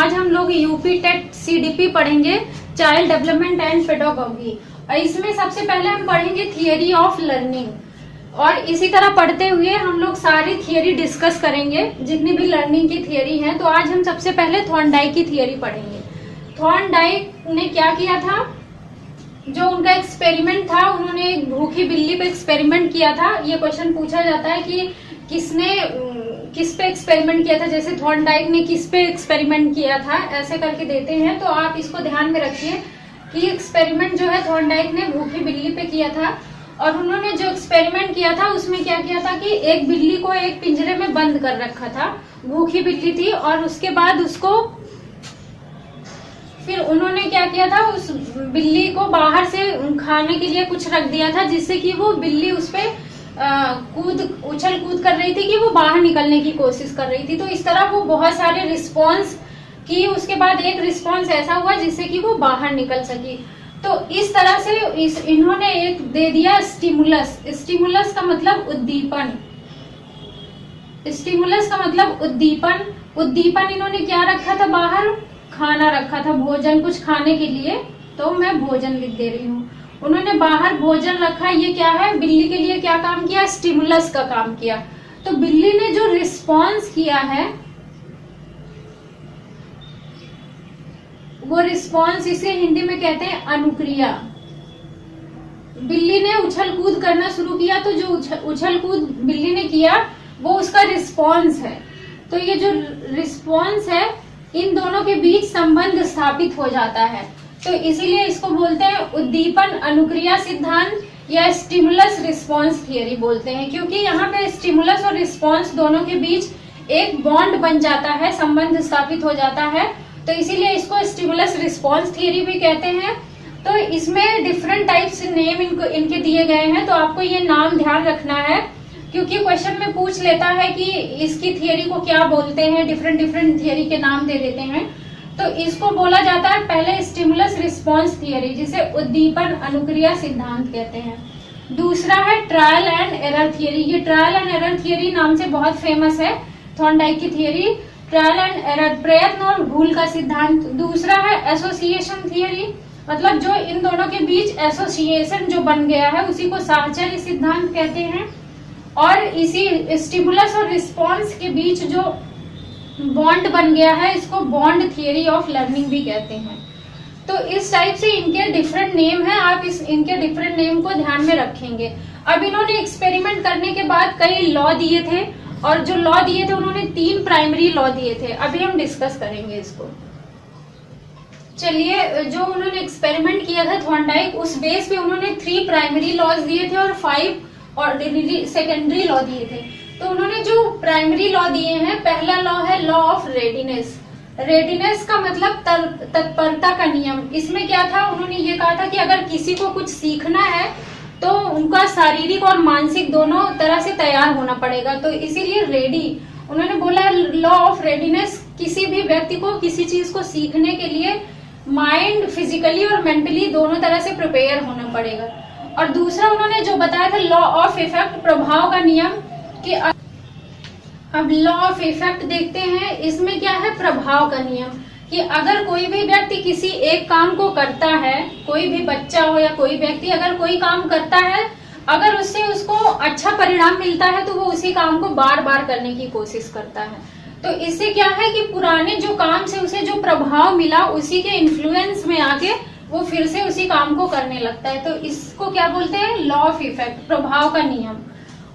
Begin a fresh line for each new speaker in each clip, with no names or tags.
आज हम लोग यूपी टेट सीडीपी पढ़ेंगे, चाइल्ड डेवलपमेंट एंड पेडागोगी। इसमें सबसे पहले हम पढ़ेंगे थियरी ऑफ लर्निंग और इसी तरह पढ़ते हुए हम लोग सारी थियरी डिस्कस करेंगे, जितनी भी लर्निंग की थियरी है। तो आज हम सबसे पहले थॉर्नडाइक की थियरी पढ़ेंगे। थॉर्नडाइक ने क्या किया था, जो उनका एक्सपेरिमेंट था, उन्होंने एक भूखी बिल्ली पे एक्सपेरिमेंट किया था। ये क्वेश्चन पूछा जाता है कि किसने किस पे एक्सपेरिमेंट किया था, जैसे थॉर्नडाइक ने किस पे एक्सपेरिमेंट किया था, ऐसे करके देते हैं। तो आप इसको ध्यान में रखिए कि एक्सपेरिमेंट जो है थॉर्नडाइक ने भूखी बिल्ली पे किया था। और उन्होंने जो एक्सपेरिमेंट किया था उसमें क्या किया था कि एक बिल्ली को एक पिंजरे में बंद कर रखा था, भूखी बिल्ली थी। और उसके बाद उसको फिर उन्होंने क्या किया था, उस बिल्ली को बाहर से खाने के लिए कुछ रख दिया था, जिससे कि वो बिल्ली उस पे उछल कूद कर रही थी कि वो बाहर निकलने की कोशिश कर रही थी। तो इस तरह वो बहुत सारे रिस्पॉन्स की, उसके बाद एक रिस्पॉन्स ऐसा हुआ जिससे कि वो बाहर निकल सकी। तो इस तरह से इन्होंने एक दे दिया स्टिमुलस। स्टिमुलस का मतलब उद्दीपन, स्टिमुलस का मतलब उद्दीपन। उद्दीपन इन्होंने क्या रखा था, बाहर खाना रखा था, भोजन कुछ खाने के लिए। तो मैं भोजन लिख दे रही हूँ। उन्होंने बाहर भोजन रखा, ये क्या है, बिल्ली के लिए क्या काम किया, स्टिमुलस का काम किया। तो बिल्ली ने जो रिस्पॉन्स किया है वो रिस्पॉन्स, इसे हिंदी में कहते हैं अनुक्रिया। बिल्ली ने उछल कूद करना शुरू किया, तो जो उछल कूद बिल्ली ने किया वो उसका रिस्पॉन्स है। तो ये जो रिस्पॉन्स है, इन दोनों के बीच संबंध स्थापित हो जाता है। तो इसीलिए इसको बोलते हैं उद्दीपन अनुक्रिया सिद्धांत या स्टिमुलस रिस्पॉन्स थियरी बोलते हैं, क्योंकि यहाँ पे स्टिमुलस और रिस्पॉन्स दोनों के बीच एक बॉन्ड बन जाता है, संबंध स्थापित हो जाता है। तो इसीलिए इसको स्टिमुलस रिस्पॉन्स थियरी भी कहते हैं। तो इसमें डिफरेंट टाइप्स नेम इनके दिए गए हैं, तो आपको ये नाम ध्यान रखना है, क्योंकि क्वेश्चन में पूछ लेता है कि इसकी थियरी को क्या बोलते हैं, डिफरेंट थियरी के नाम दे देते हैं। तो इसको बोला जाता है पहले स्टिमुलस रिस्पॉन्स थियरी, जिसे उद्दीपन अनुक्रिया सिद्धांत कहते हैं। दूसरा है ट्रायल एंड एरर थियरी। ये ट्रायल एंड एरर थियरी नाम से बहुत फेमस है, थॉर्नडाइक की थियरी। ट्रायल एंड एरर, प्रयत्न और भूल का सिद्धांत। दूसरा है एसोसिएशन थियरी, मतलब जो इन दोनों के बीच एसोसिएशन जो बन गया है उसी को साहचर्य सिद्धांत कहते हैं। और इसी स्टिमुलस और रिस्पॉन्स के बीच जो बॉन्ड बन गया है, इसको बॉन्ड थियरी ऑफ लर्निंग भी कहते हैं। तो इस टाइप से इनके डिफरेंट नेम है, आप इनके डिफरेंट नेम को ध्यान में रखेंगे। अब इन्होंने एक्सपेरिमेंट करने के बाद कई लॉ दिए थे, और जो लॉ दिए थे उन्होंने 3 प्राइमरी लॉ दिए थे। अभी हम डिस्कस करेंगे इसको। चलिए, जो उन्होंने एक्सपेरिमेंट किया था थॉर्नडाइक, उस बेस पे उन्होंने 3 प्राइमरी लॉज दिए थे और 5 ऑर्डिनरी सेकेंडरी लॉ दिए थे। तो उन्होंने जो प्राइमरी लॉ दिए हैं, पहला लॉ है लॉ ऑफ रेडीनेस। रेडीनेस का मतलब तत्परता का नियम। इसमें क्या था, उन्होंने ये कहा था कि अगर किसी को कुछ सीखना है तो उनका शारीरिक और मानसिक दोनों तरह से तैयार होना पड़ेगा। तो इसीलिए रेडी, उन्होंने बोला लॉ ऑफ रेडीनेस, किसी भी व्यक्ति को किसी चीज को सीखने के लिए माइंड फिजिकली और मेंटली दोनों तरह से प्रिपेयर होना पड़ेगा। और दूसरा उन्होंने जो बताया था लॉ ऑफ इफेक्ट, प्रभाव का नियम, कि अब लॉ ऑफ इफेक्ट देखते हैं। इसमें क्या है, प्रभाव का नियम, कि अगर कोई भी व्यक्ति किसी एक काम को करता है, कोई भी बच्चा हो या कोई व्यक्ति अगर कोई काम करता है, अगर उससे उसको अच्छा परिणाम मिलता है तो वो उसी काम को बार बार करने की कोशिश करता है। तो इससे क्या है कि पुराने जो काम से उसे जो प्रभाव मिला, उसी के इन्फ्लुएंस में आके वो फिर से उसी काम को करने लगता है। तो इसको क्या बोलते हैं, लॉ ऑफ इफेक्ट, प्रभाव का नियम।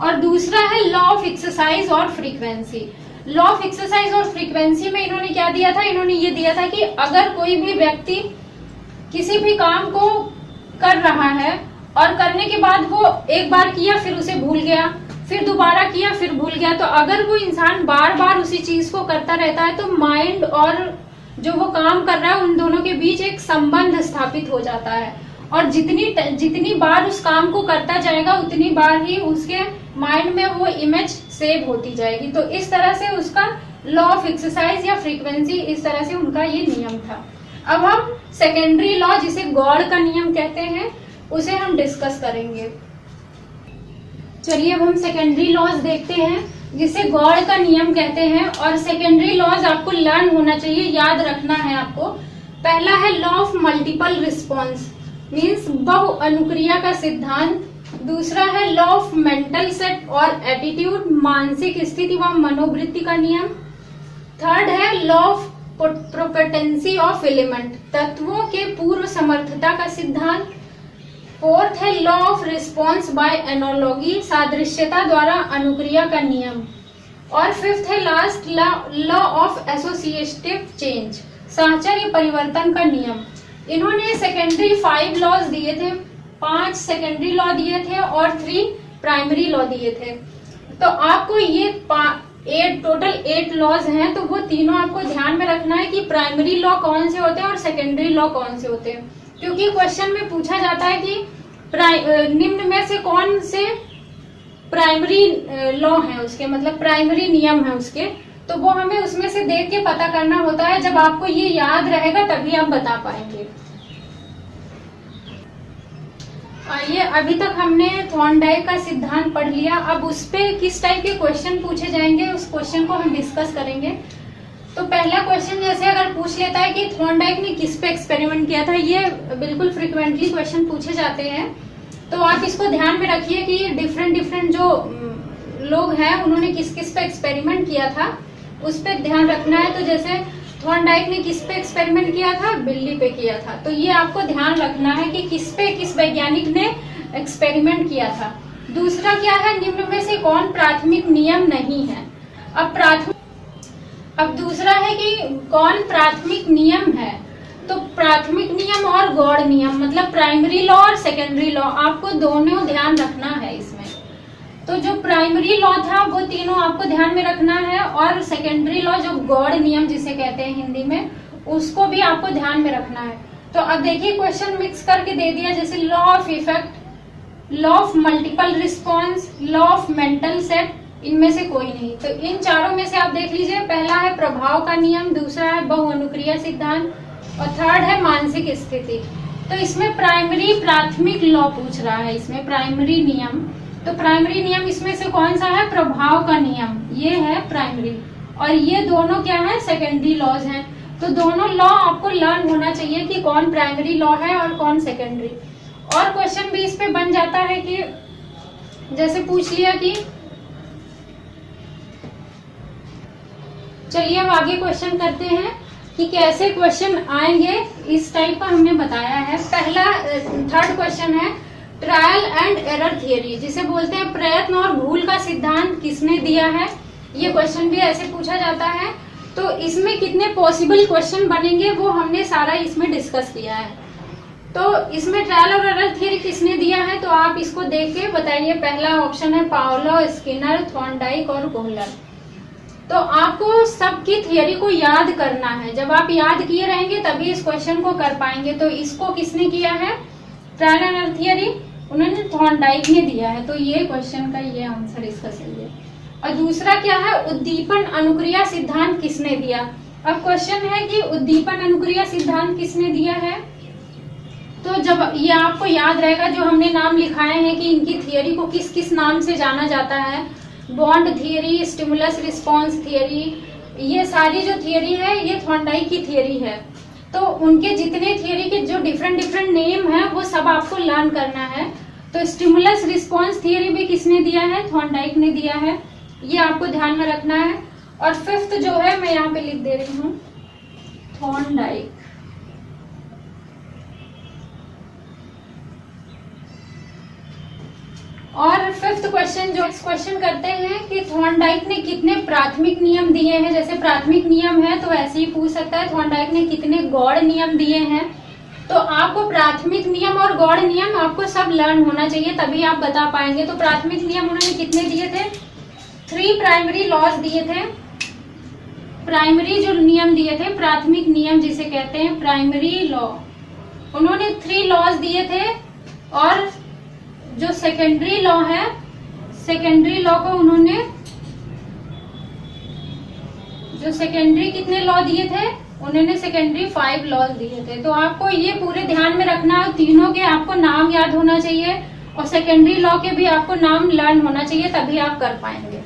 और दूसरा है लॉ ऑफ एक्सरसाइज और फ्रीक्वेंसी। लॉ ऑफ एक्सरसाइज और फ्रीक्वेंसी में इन्होंने क्या दिया था, इन्होंने ये दिया था कि अगर कोई भी व्यक्ति किसी भी काम को कर रहा है और करने के बाद वो एक बार किया फिर उसे भूल गया, फिर दोबारा किया फिर भूल गया, तो अगर वो इंसान बार बार उसी चीज को करता रहता है तो माइंड और जो वो काम कर रहा है उन दोनों के बीच एक संबंध स्थापित हो जाता है। और जितनी बार उस काम को करता जाएगा उतनी बार ही उसके माइंड में वो इमेज सेव होती जाएगी। तो इस तरह से उसका लॉ ऑफ एक्सरसाइज या फ्रीक्वेंसी, इस तरह से उनका ये नियम था। अब हम सेकेंडरी लॉ, जिसे गॉड का नियम कहते हैं, उसे हम डिस्कस करेंगे। चलिए अब हम सेकेंडरी लॉज देखते हैं। जिसे गॉड का नियम कहते हैं। और सेकेंडरी लॉज आपको लर्न होना चाहिए, याद रखना है आपको। पहला है law of multiple response, means बहु अनुक्रिया का सिद्धांत। दूसरा है लॉ ऑफ मेंटल सेट और एटीट्यूड, मानसिक स्थिति व मनोवृत्ति का नियम। थर्ड है law of propensity of element, तत्वों के पूर्व समर्थता का सिद्धांत। फोर्थ है law of response by analogy, सादृश्यता द्वारा अनुक्रिया का नियम। और फिफ्थ है last law of associative change, साहचर्य परिवर्तन का नियम। इन्होंने सेकेंडरी 5 लॉज दिए थे, 5 सेकेंडरी लॉ दिए थे और 3 प्राइमरी लॉ दिए थे। तो आपको ये टोटल 8 लॉज हैं, तो वो तीनों आपको ध्यान में रखना है कि प्राइमरी लॉ कौन से होते हैं और सेकेंडरी लॉ कौन से होते हैं। क्योंकि क्वेश्चन में पूछा जाता है कि निम्न में से कौन से प्राइमरी लॉ है उसके, मतलब प्राइमरी नियम है उसके, तो वो हमें उसमें से देख के पता करना होता है। जब आपको ये याद रहेगा तभी आप बता पाएंगे। आइए, अभी तक हमने थॉर्नडाइक का सिद्धांत पढ़ लिया। अब उस पे किस टाइप के क्वेश्चन पूछे जाएंगे उस क्वेश्चन को हम डिस्कस करेंगे। तो पहला क्वेश्चन जैसे अगर पूछ लेता है कि थॉर्नडाइक ने किस पे एक्सपेरिमेंट किया था, ये बिल्कुल फ्रिक्वेंटली क्वेश्चन पूछे जाते हैं। तो आप इसको ध्यान में रखिए कि डिफरेंट जो लोग हैं उन्होंने किस किस पे एक्सपेरिमेंट किया था, उस पर ध्यान रखना है। तो जैसे थॉर्नडाइक ने किस पे एक्सपेरिमेंट किया था, बिल्ली पे किया था। तो ये आपको ध्यान रखना है कि किस वैज्ञानिक ने एक्सपेरिमेंट किया था। दूसरा क्या है, निम्न में से कौन प्राथमिक नियम नहीं है। अब दूसरा है कि कौन प्राथमिक नियम है। तो प्राथमिक नियम और गॉड नियम, मतलब प्राइमरी लॉ और सेकेंडरी लॉ, आपको दोनों ध्यान रखना है इसमें। तो जो प्राइमरी लॉ था वो तीनों आपको ध्यान में रखना है, और सेकेंडरी लॉ जो गॉड नियम जिसे कहते हैं हिंदी में, उसको भी आपको ध्यान में रखना है। तो अब देखिए क्वेश्चन मिक्स करके दे दिया, जैसे law of effect, law of multiple response, law of mental set, इनमें से कोई नहीं। तो इन चारों में से आप देख लीजिए, पहला है प्रभाव का नियम, दूसरा है बहुअनुक्रिया सिद्धांत और थर्ड है मानसिक स्थिति। तो इसमें प्राथमिक लॉ पूछ रहा है, इसमें प्राइमरी नियम। तो प्राइमरी नियम इसमें से कौन सा है, प्रभाव का नियम, ये है प्राइमरी। और ये दोनों क्या है, सेकेंडरी लॉज हैं। तो दोनों लॉ आपको लर्न होना चाहिए कि कौन प्राइमरी लॉ है और कौन सेकेंडरी। और क्वेश्चन भी इस पे बन जाता है कि जैसे पूछ लिया कि, चलिए अब आगे क्वेश्चन करते हैं कि कैसे क्वेश्चन आएंगे, इस टाइप का हमने बताया है। पहला थर्ड क्वेश्चन है ट्रायल एंड एरर थियरी, जिसे बोलते हैं प्रयत्न और भूल का सिद्धांत किसने दिया है। ये क्वेश्चन भी ऐसे पूछा जाता है। तो इसमें कितने पॉसिबल क्वेश्चन बनेंगे वो हमने सारा इसमें डिस्कस किया है। तो इसमें ट्रायल और एरर थियरी किसने दिया है, तो आप इसको देख के बताइए। पहला ऑप्शन है पाओलो, स्किनर, थॉर्नडाइक और कोहलर। तो आपको सबकी थियरी को याद करना है। जब आप याद किए रहेंगे तभी इस क्वेश्चन को कर पाएंगे। तो इसको किसने किया है, ट्रायल एंड एरर थियरी, उन्होंने थॉर्नडाइक ने दिया है। तो ये क्वेश्चन का ये आंसर इसका सही है। और दूसरा क्या है, उद्दीपन अनुक्रिया सिद्धांत किसने दिया। अब क्वेश्चन है कि उद्दीपन अनुक्रिया सिद्धांत किसने दिया है। तो जब ये आपको याद रहेगा, जो हमने नाम लिखाए हैं कि इनकी थियरी को किस किस नाम से जाना जाता है, bond theory, stimulus response theory, ये सारी जो थियरी है ये थॉर्नडाइक की थियरी है। तो उनके जितने थियरी के जो डिफरेंट नेम है वो सब आपको लर्न करना है। तो स्टिमुलस रिस्पॉन्स थियरी भी किसने दिया है, थॉर्नडाइक ने दिया है, ये आपको ध्यान में रखना है। और फिफ्थ जो है मैं यहाँ पे लिख दे रही हूँ, थॉर्नडाइक। और फिफ्थ क्वेश्चन जो इस क्वेश्चन करते हैं कि थॉर्नडाइक ने कितने प्राथमिक नियम दिए हैं। जैसे प्राथमिक नियम है तो ऐसे ही पूछ सकता है थॉर्नडाइक ने कितने गॉड नियम दिए हैं। तो आपको प्राथमिक नियम और गॉड नियम आपको सब लर्न होना चाहिए, तभी आप बता पाएंगे। तो प्राथमिक नियम उन्होंने कितने दिए थे, 3 प्राइमरी लॉज दिए थे। प्राइमरी जो नियम दिए थे, प्राथमिक नियम जिसे कहते हैं प्राइमरी लॉ, उन्होंने 3 लॉज दिए थे। और जो सेकेंडरी लॉ है, सेकेंडरी लॉ को उन्होंने, जो सेकेंडरी कितने लॉ दिए थे, उन्होंने सेकेंडरी 5 लॉज दिए थे। तो आपको ये पूरे ध्यान में रखना है, तीनों के आपको नाम याद होना चाहिए और सेकेंडरी लॉ के भी आपको नाम लर्न होना चाहिए, तभी आप कर पाएंगे।